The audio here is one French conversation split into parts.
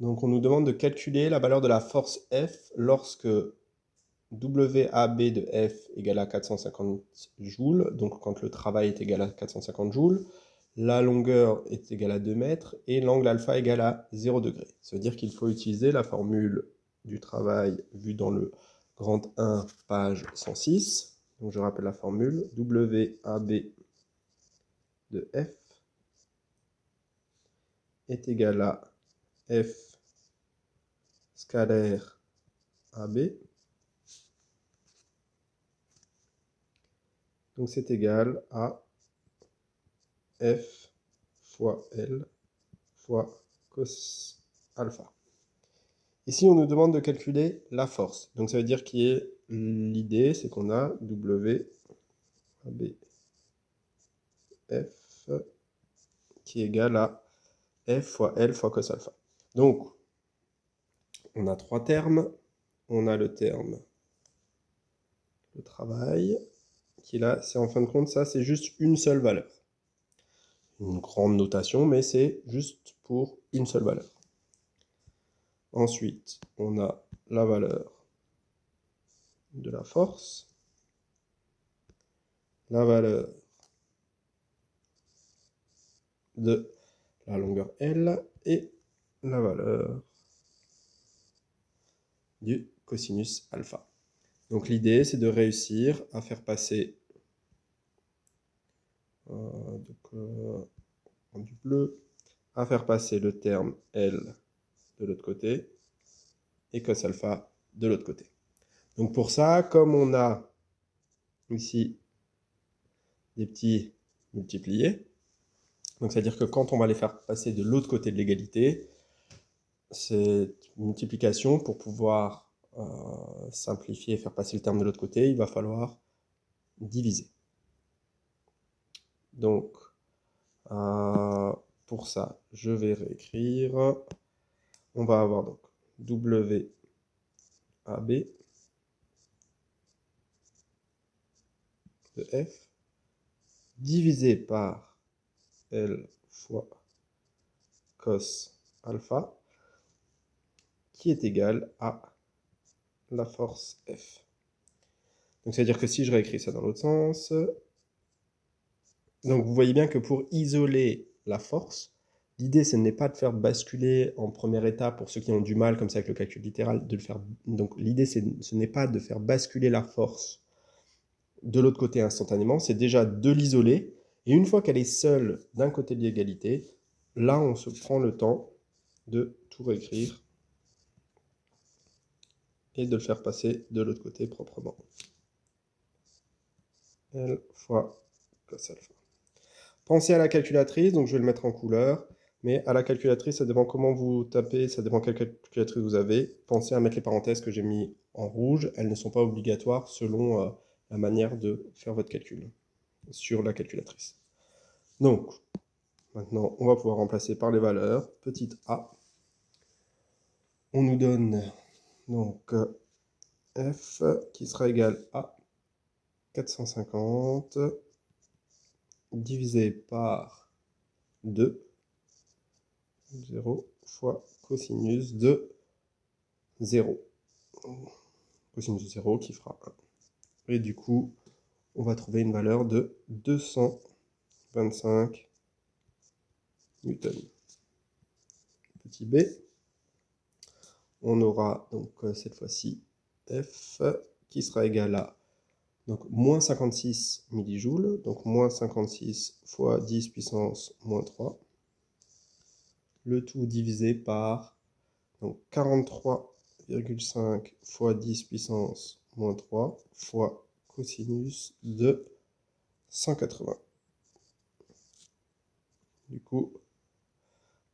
Donc on nous demande de calculer la valeur de la force F lorsque WAB de F égale à 450 joules, donc quand le travail est égal à 450 joules, la longueur est égale à 2 mètres et l'angle alpha égale à 0 degré. Ça veut dire qu'il faut utiliser la formule du travail vue dans le grand 1, page 106. Donc je rappelle la formule, WAB de F est égal à F scalaire AB. Donc c'est égal à F fois L fois cos alpha. Ici, on nous demande de calculer la force. Donc ça veut dire que l'idée, c'est qu'on a W AB F qui est égal à F fois L fois cos alpha. Donc, on a trois termes. On a le terme le travail, qui est là, c'est en fin de compte, ça, c'est juste une seule valeur. Une grande notation, mais c'est juste pour une seule valeur. Ensuite, on a la valeur de la force, la valeur de la longueur L et la valeur du cosinus alpha. Donc l'idée, c'est de réussir à faire passer du bleu, à faire passer le terme L de l'autre côté et cos alpha de l'autre côté. Donc pour ça, comme on a ici des petits multipliés, donc c'est-à-dire que quand on va les faire passer de l'autre côté de l'égalité, cette multiplication, pour pouvoir simplifier et faire passer le terme de l'autre côté, il va falloir diviser. Donc, pour ça, je vais réécrire. On va avoir donc WAB de F divisé par L fois cos alpha qui est égal à la force F. Donc, c'est-à-dire que si je réécris ça dans l'autre sens, donc vous voyez bien que pour isoler la force, l'idée ce n'est pas de faire basculer en première étape, pour ceux qui ont du mal comme ça avec le calcul littéral, de le faire. Donc l'idée ce n'est pas de faire basculer la force de l'autre côté instantanément, c'est déjà de l'isoler, et une fois qu'elle est seule d'un côté de l'égalité, là on se prend le temps de tout réécrire et de le faire passer de l'autre côté proprement. L fois cos alpha. Pensez à la calculatrice, donc je vais le mettre en couleur, mais à la calculatrice, ça dépend comment vous tapez, ça dépend quelle calculatrice vous avez. Pensez à mettre les parenthèses que j'ai mis en rouge, elles ne sont pas obligatoires selon la manière de faire votre calcul sur la calculatrice. Donc, maintenant, on va pouvoir remplacer par les valeurs. Petite a, on nous donne donc f qui sera égal à 450 divisé par 2, 0 fois cosinus de 0. Cosinus de 0 qui fera 1. Et du coup, on va trouver une valeur de 225 newtons. Petit b, on aura donc cette fois-ci F qui sera égal à donc moins 56 millijoules, donc moins 56 fois 10 puissance moins 3, le tout divisé par 43,5 fois 10 puissance moins 3 fois cosinus de 180. Du coup,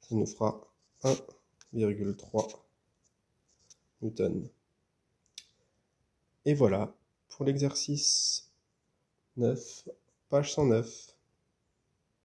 ça nous fera 1,3 newton. Et voilà pour l'exercice 9, page 109.